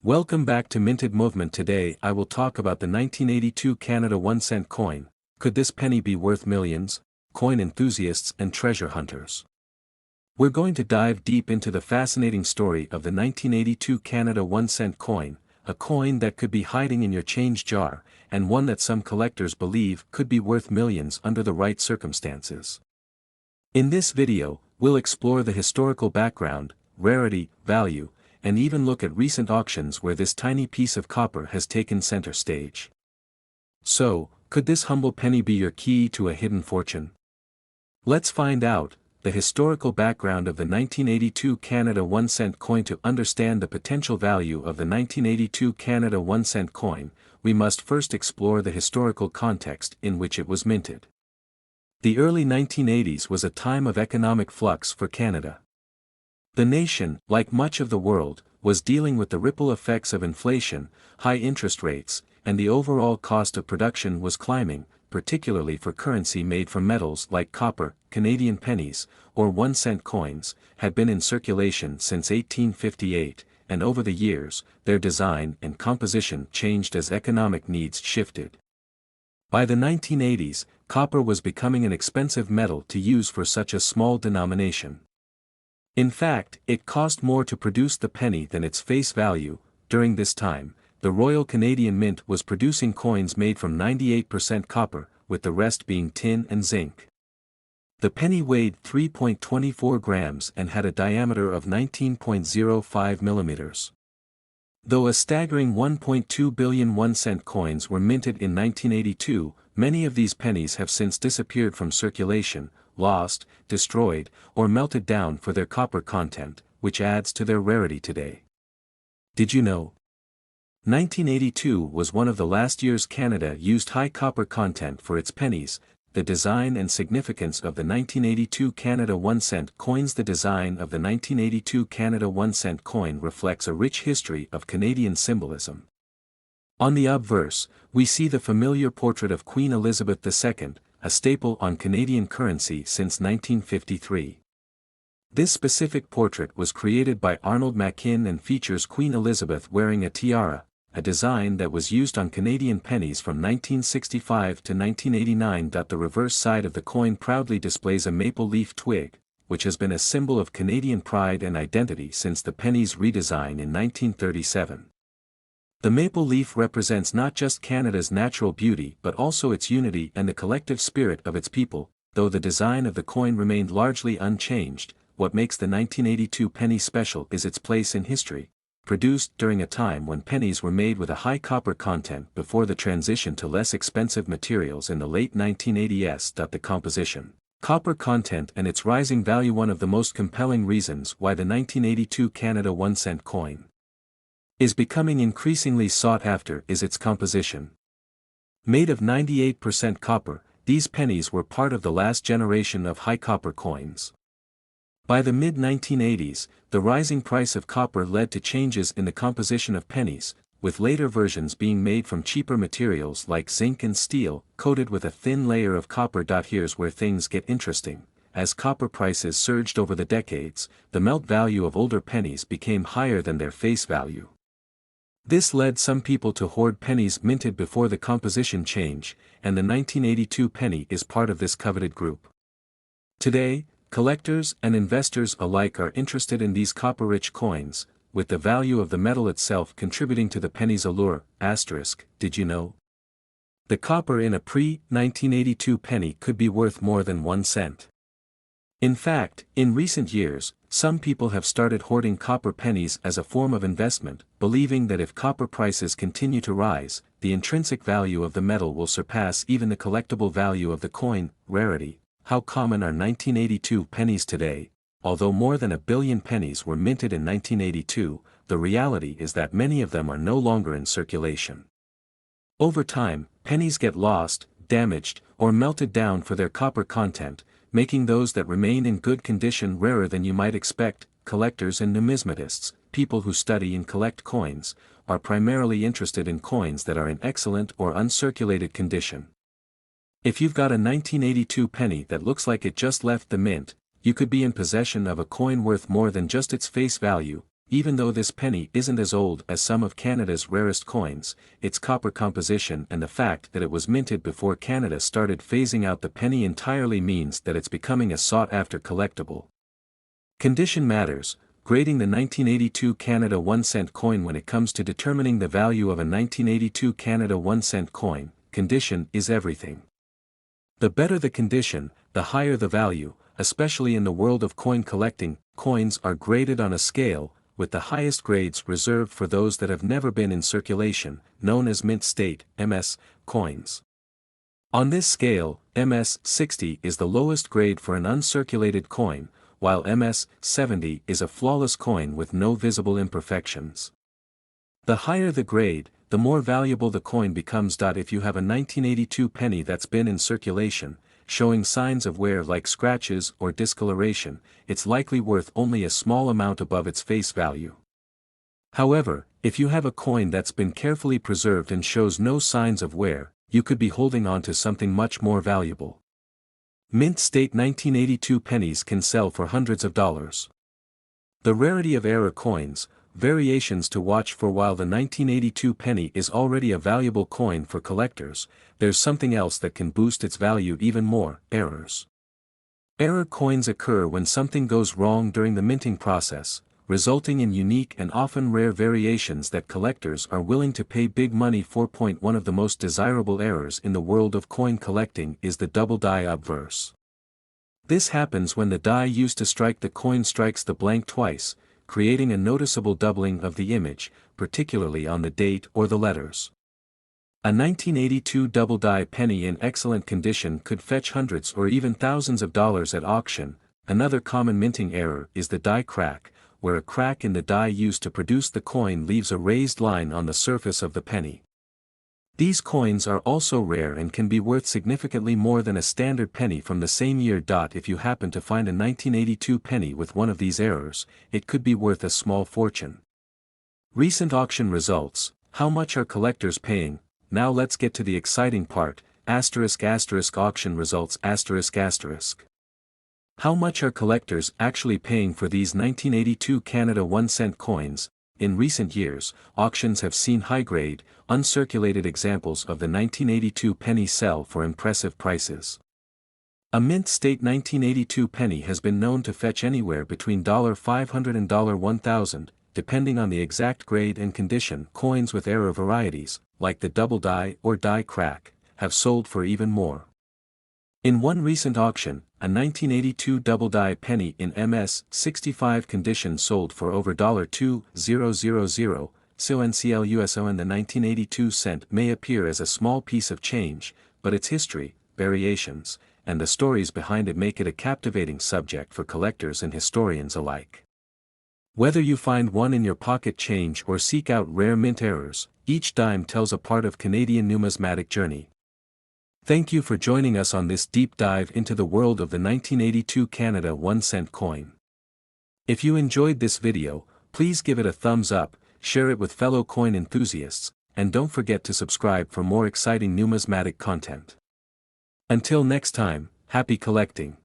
Welcome back to Minted Movement. Today I will talk about the 1982 Canada 1-cent coin. Could this penny be worth millions? Coin enthusiasts and treasure hunters. We're going to dive deep into the fascinating story of the 1982 Canada 1-cent coin, a coin that could be hiding in your change jar, and one that some collectors believe could be worth millions under the right circumstances. In this video, we'll explore the historical background, rarity, value, and even look at recent auctions where this tiny piece of copper has taken center stage. So, could this humble penny be your key to a hidden fortune? Let's find out the historical background of the 1982 Canada 1-cent coin. To understand the potential value of the 1982 Canada 1-cent coin, we must first explore the historical context in which it was minted. The early 1980s was a time of economic flux for Canada. The nation, like much of the world, was dealing with the ripple effects of inflation, high interest rates, and the overall cost of production was climbing, particularly for currency made from metals like copper. Canadian pennies, or 1-cent coins, had been in circulation since 1858, and over the years, their design and composition changed as economic needs shifted. By the 1980s, copper was becoming an expensive metal to use for such a small denomination. In fact, it cost more to produce the penny than its face value. During this time, the Royal Canadian Mint was producing coins made from 98% copper, with the rest being tin and zinc. The penny weighed 3.24 grams and had a diameter of 19.05 millimeters. Though a staggering 1.2 billion 1-cent coins were minted in 1982, many of these pennies have since disappeared from circulation, lost, destroyed, or melted down for their copper content, which adds to their rarity today. Did you know? 1982 was one of the last years Canada used high copper content for its pennies. The design and significance of the 1982 Canada 1-cent coins. The design of the 1982 Canada 1-cent coin reflects a rich history of Canadian symbolism. On the obverse, we see the familiar portrait of Queen Elizabeth II, a staple on Canadian currency since 1953. This specific portrait was created by Arnold Machin and features Queen Elizabeth wearing a tiara, a design that was used on Canadian pennies from 1965 to 1989. The reverse side of the coin proudly displays a maple leaf twig, which has been a symbol of Canadian pride and identity since the penny's redesign in 1937. The maple leaf represents not just Canada's natural beauty but also its unity and the collective spirit of its people. Though the design of the coin remained largely unchanged, what makes the 1982 penny special is its place in history. Produced during a time when pennies were made with a high copper content before the transition to less expensive materials in the late 1980s. The composition, copper content and its rising value. One of the most compelling reasons why the 1982 Canada 1-cent coin is becoming increasingly sought after is its composition. Made of 98% copper, these pennies were part of the last generation of high copper coins. By the mid-1980s, the rising price of copper led to changes in the composition of pennies, with later versions being made from cheaper materials like zinc and steel, coated with a thin layer of copper. Here's where things get interesting. As copper prices surged over the decades, the melt value of older pennies became higher than their face value. This led some people to hoard pennies minted before the composition change, and the 1982 penny is part of this coveted group. Today, collectors and investors alike are interested in these copper-rich coins, with the value of the metal itself contributing to the penny's allure. Did you know? The copper in a pre-1982 penny could be worth more than 1 cent. In fact, in recent years, some people have started hoarding copper pennies as a form of investment, believing that if copper prices continue to rise, the intrinsic value of the metal will surpass even the collectible value of the coin. Rarity. How common are 1982 pennies today? Although more than 1 billion pennies were minted in 1982, the reality is that many of them are no longer in circulation. Over time, pennies get lost, damaged, or melted down for their copper content, making those that remain in good condition rarer than you might expect. Collectors and numismatists, people who study and collect coins, are primarily interested in coins that are in excellent or uncirculated condition. If you've got a 1982 penny that looks like it just left the mint, you could be in possession of a coin worth more than just its face value. Even though this penny isn't as old as some of Canada's rarest coins, its copper composition and the fact that it was minted before Canada started phasing out the penny entirely means that it's becoming a sought-after collectible. Condition matters. Grading the 1982 Canada 1-cent coin. When it comes to determining the value of a 1982 Canada 1-cent coin, condition is everything. The better the condition, the higher the value, especially in the world of coin collecting. Coins are graded on a scale, with the highest grades reserved for those that have never been in circulation, known as mint state, MS, coins. On this scale, MS 60 is the lowest grade for an uncirculated coin, while MS 70 is a flawless coin with no visible imperfections. The higher the grade, the more valuable the coin becomes. If you have a 1982 penny that's been in circulation, showing signs of wear like scratches or discoloration, it's likely worth only a small amount above its face value. However, if you have a coin that's been carefully preserved and shows no signs of wear, you could be holding on to something much more valuable. Mint state 1982 pennies can sell for hundreds of dollars. The rarity of error coins, variations to watch for. While the 1982 penny is already a valuable coin for collectors, there's something else that can boost its value even more: errors. Error coins occur when something goes wrong during the minting process, resulting in unique and often rare variations that collectors are willing to pay big money for. One of the most desirable errors in the world of coin collecting is the double die obverse. This happens when the die used to strike the coin strikes the blank twice, creating a noticeable doubling of the image, particularly on the date or the letters. A 1982 double die penny in excellent condition could fetch hundreds or even thousands of dollars at auction. Another common minting error is the die crack, where a crack in the die used to produce the coin leaves a raised line on the surface of the penny. These coins are also rare and can be worth significantly more than a standard penny from the same year. If you happen to find a 1982 penny with one of these errors, it could be worth a small fortune. Recent auction results. How much are collectors paying? Now let's get to the exciting part. Auction results. How much are collectors actually paying for these 1982 Canada 1-cent coins? In recent years, auctions have seen high-grade, uncirculated examples of the 1982 penny sell for impressive prices. A mint state 1982 penny has been known to fetch anywhere between $500 and $1,000, depending on the exact grade and condition. Coins with error varieties, like the double die or die crack, have sold for even more. In one recent auction, a 1982 double die penny in MS 65 condition sold for over $2,000. So NCLUSO. And the 1982 cent may appear as a small piece of change, but its history, variations, and the stories behind it make it a captivating subject for collectors and historians alike. Whether you find one in your pocket change or seek out rare mint errors, each dime tells a part of Canadian numismatic journey. Thank you for joining us on this deep dive into the world of the 1982 Canada 1-cent coin. If you enjoyed this video, please give it a thumbs up, share it with fellow coin enthusiasts, and don't forget to subscribe for more exciting numismatic content. Until next time, happy collecting.